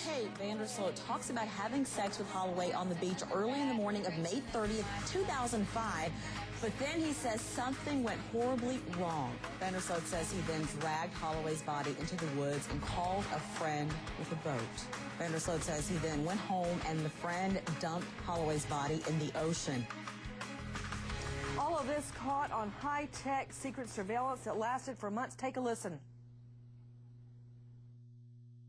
tape, Vandersloot talks about having sex with Holloway on the beach early in the morning of May 30th, 2005. But then he says something went horribly wrong. Vandersloot says he then dragged Holloway's body into the woods and called a friend with a boat. Vandersloot says he then went home and the friend dumped Holloway's body in the ocean. All of this caught on high-tech secret surveillance that lasted for months. Take a listen.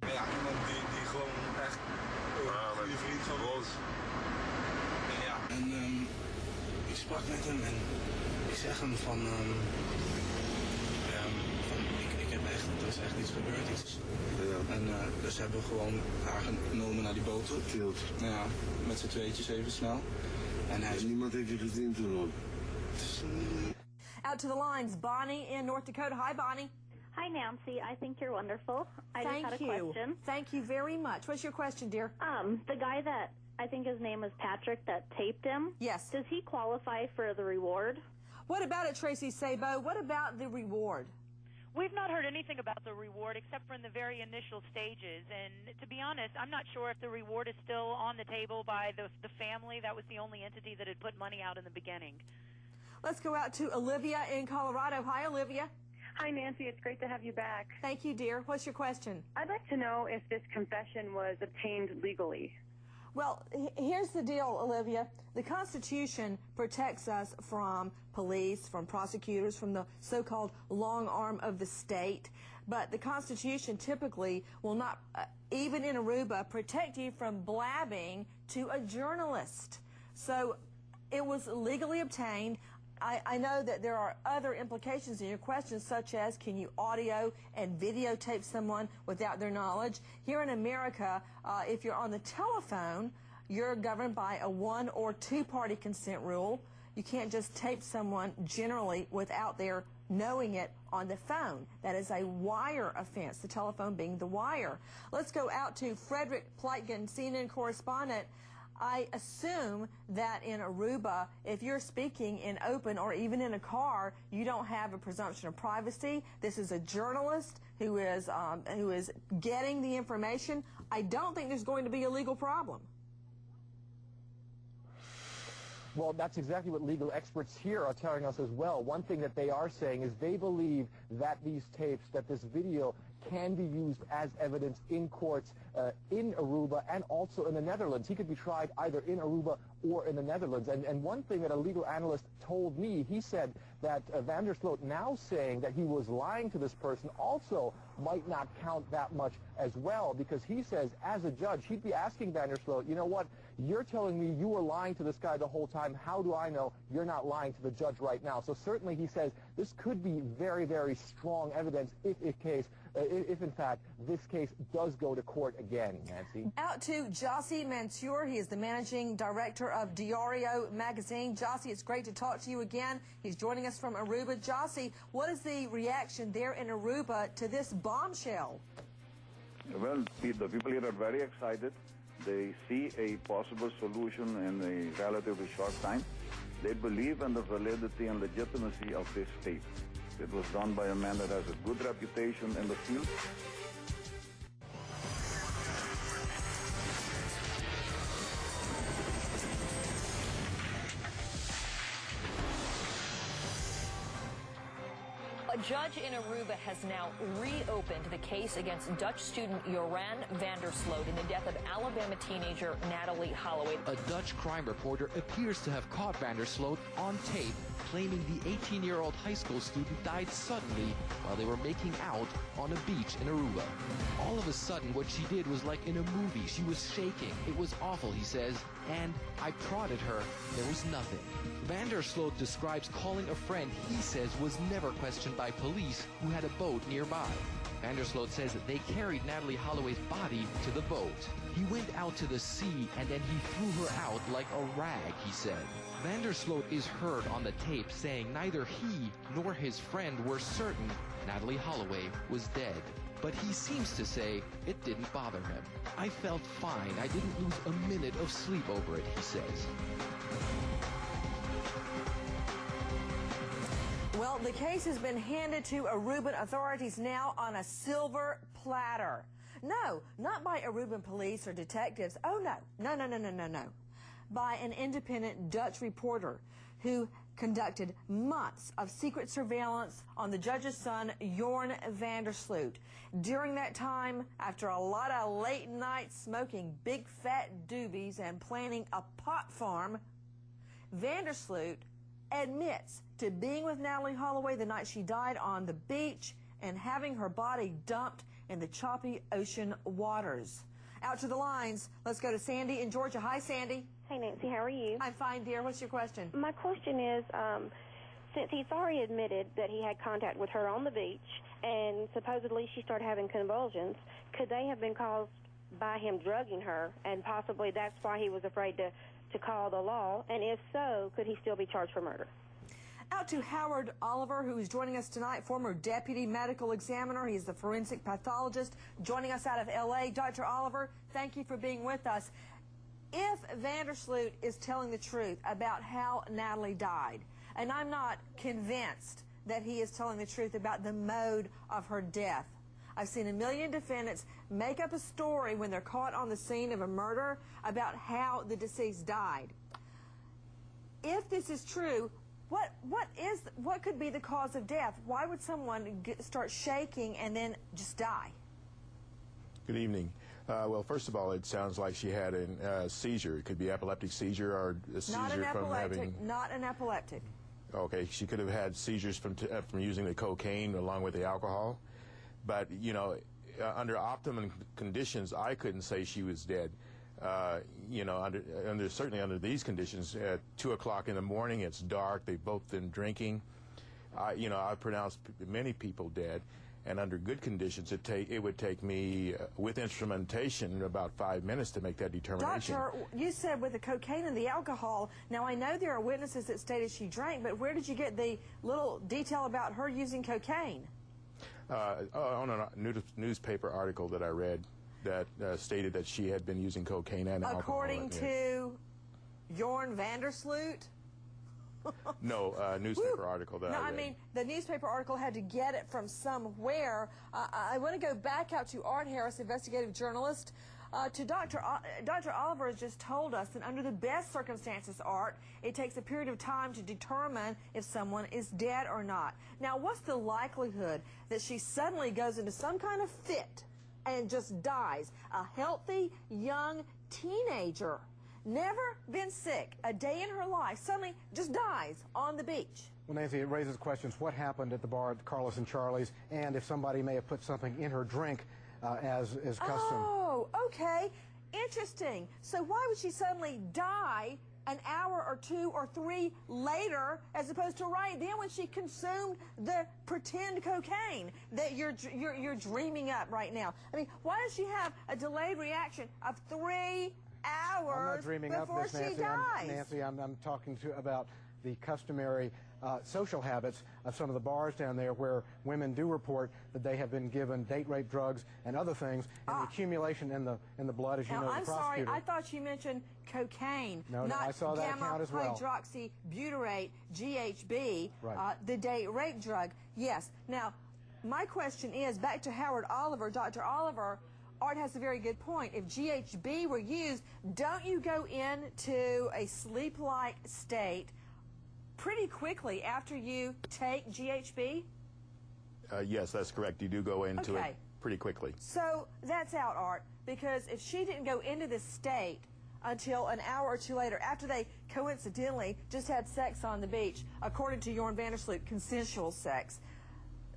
Ja, iemand die gewoon echt goede vriend van ons. Ja. En ik sprak met hem en ik zeg hem van ik heb echt, er is echt iets gebeurd. Iets. Ja. En dus hebben we gewoon haar genomen naar die boot. Getild. Ja, met z'n tweetjes even snel. En hij is... Niemand heeft je gezien toen hoor. Out to the lines, Bonnie in North Dakota. Hi, Bonnie. Hi, Nancy. I think you're wonderful. I just had a question. Thank you very much. What's your question, dear? The guy that, I think his name was Patrick, that taped him. Yes. Does he qualify for the reward? What about it, Tracy Sabo? What about the reward? We've not heard anything about the reward except for in the very initial stages. And to be honest, I'm not sure if the reward is still on the table by the family. That was the only entity that had put money out in the beginning. Let's go out to Olivia in Colorado. Hi, Olivia. Hi, Nancy. It's great to have you back. Thank you, dear. What's your question? I'd like to know if this confession was obtained legally. Well, here's the deal, Olivia. The Constitution protects us from police, from prosecutors, from the so-called long arm of the state. But the Constitution typically will not, even in Aruba, protect you from blabbing to a journalist. So it was legally obtained. I know that there are other implications in your question, such as can you audio and videotape someone without their knowledge? Here in America, if you're on the telephone, you're governed by a 1- or 2-party consent rule. You can't just tape someone generally without their knowing it on the phone. That is a wire offense, the telephone being the wire. Let's go out to Frederick Pleitgen, CNN correspondent. I assume that in Aruba, if you're speaking in open or even in a car, you don't have a presumption of privacy. This is a journalist who is getting the information. I don't think there's going to be a legal problem. Well, that's exactly what legal experts here are telling us as well. One thing that they are saying is they believe that these tapes, that this video can be used as evidence in courts in Aruba and also in the Netherlands. He could be tried either in Aruba or in the Netherlands. And one thing that a legal analyst told me, he said that Vandersloot now saying that he was lying to this person also might not count that much as well, because he says as a judge, he'd be asking Vandersloot, you know what, you're telling me you were lying to this guy the whole time. How do I know you're not lying to the judge right now? So certainly he says this could be very, very strong evidence if in fact this case does go to court again, Nancy. Out to Jossy Mansur. He is the managing director of Diario magazine. Jossy, it's great to talk to you again. He's joining us from Aruba. Jossy, what is the reaction there in Aruba to this bombshell? Well, the people here are very excited. They see a possible solution in a relatively short time. They believe in the validity and legitimacy of this tape. It was done by a man that has a good reputation in the field. A judge in Aruba has now reopened the case against Dutch student Joran Vandersloot in the death of Alabama teenager Natalee Holloway. A Dutch crime reporter appears to have caught Vandersloot on tape, claiming the 18-year-old high school student died suddenly while they were making out on a beach in Aruba. All of a sudden, what she did was like in a movie. She was shaking. It was awful, he says, and I prodded her. There was nothing. Vandersloot describes calling a friend he says was never questioned by police who had a boat nearby. Vandersloot says that they carried Natalee Holloway's body to the boat. He went out to the sea and then he threw her out like a rag, he said. Vandersloot is heard on the tape saying neither he nor his friend were certain Natalee Holloway was dead. But he seems to say it didn't bother him. I felt fine. I didn't lose a minute of sleep over it, he says. Well, the case has been handed to Aruban authorities now on a silver platter. No, not by Aruban police or detectives. Oh, no. No. By an independent Dutch reporter who conducted months of secret surveillance on the judge's son, Joran van der Sloot. During that time, after a lot of late nights smoking big fat doobies and planning a pot farm, van der Sloot admits to being with Natalee Holloway the night she died on the beach and having her body dumped in the choppy ocean waters. Out to the lines, let's go to Sandy in Georgia. Hi, Sandy. Hey, Nancy, how are you? I'm fine, dear. What's your question? My question is, since he's already admitted that he had contact with her on the beach and supposedly she started having convulsions, could they have been caused by him drugging her, and possibly that's why he was afraid to call the law? And if so, could he still be charged for murder? Out to Howard Oliver, who is joining us tonight, former deputy medical examiner. He's the forensic pathologist joining us out of L.A. Dr. Oliver, thank you for being with us. If van der Sloot is telling the truth about how Natalee died, and I'm not convinced that he is telling the truth about the mode of her death. I've seen a million defendants make up a story when they're caught on the scene of a murder about how the deceased died. If this is true, what could be the cause of death? Why would someone start shaking and then just die? Good evening. Well, first of all, it sounds like she had a seizure. It could be epileptic seizure or a seizure from having... Not an epileptic. Okay, she could have had seizures from using the cocaine along with the alcohol. But, you know, under optimum conditions, I couldn't say she was dead. You know, certainly under these conditions, at 2 o'clock in the morning, it's dark, they've both been drinking. You know, I pronounced many people dead. And under good conditions, it would take me, with instrumentation, about 5 minutes to make that determination. Doctor, you said with the cocaine and the alcohol. Now, I know there are witnesses that stated she drank, but where did you get the little detail about her using cocaine? On a newspaper article that I read that stated that she had been using cocaine and alcohol. According to Joran van der Sloot? No, newspaper article that I read. I mean, the newspaper article had to get it from somewhere. I want to go back out to Art Harris, investigative journalist. To Dr. Oliver has just told us that under the best circumstances, Art, it takes a period of time to determine if someone is dead or not. Now, what's the likelihood that she suddenly goes into some kind of fit and just dies? A healthy, young teenager, never been sick a day in her life, suddenly just dies on the beach. Well, Nancy, it raises questions. What happened at the bar at Carlos and Charlie's, and if somebody may have put something in her drink as is custom. Oh, okay. Interesting. So why would she suddenly die an hour or 2 or 3 later, as opposed to right then when she consumed the pretend cocaine that you're dreaming up right now? I mean, why does she have a delayed reaction of 3 hours I'm not dreaming before up this, she dies? Nancy, I'm talking about the customary social habits of some of the bars down there where women do report that they have been given date rape drugs and other things, and the accumulation in the blood, as you know, I'm the prosecutor. sorry, I thought you mentioned cocaine, no, not I saw that count as well. Gamma-hydroxybutyrate, GHB, right. The date rape drug. Yes. Now, my question is, back to Howard Oliver, Dr. Oliver, Art has a very good point. If GHB were used, don't you go into a sleep-like state pretty quickly after you take GHB? Yes, that's correct. You do go into it pretty quickly. So that's out, Art, because if she didn't go into this state until an hour or 2 later, after they coincidentally just had sex on the beach, according to Joran van der Sloot, consensual sex,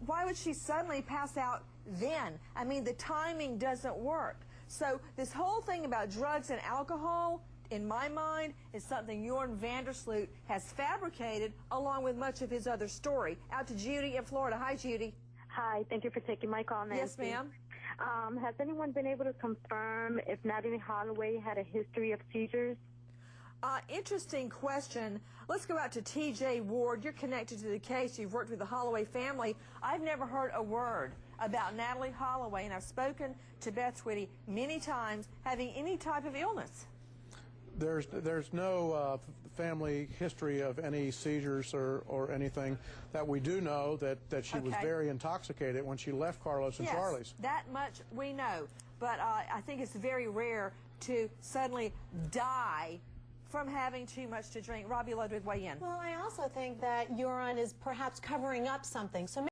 why would she suddenly pass out then? I mean, the timing doesn't work. So this whole thing about drugs and alcohol, in my mind, is something Joran van der Sloot has fabricated along with much of his other story. Out to Judy in Florida. Hi, Judy. Hi, thank you for taking my call, Nancy. Yes, ma'am. Has anyone been able to confirm if Natalee Holloway had a history of seizures? Interesting question. Let's go out to T.J. Ward. You're connected to the case. You've worked with the Holloway family. I've never heard a word about Natalee Holloway, and I've spoken to Beth Twitty many times, having any type of illness. There's no family history of any seizures or anything. That we do know that she was very intoxicated when she left Carlos and Charlie's. That much we know. But I think it's very rare to suddenly die from having too much to drink. Robbie Ludwig, weigh in. Well, I also think that Joran is perhaps covering up something. So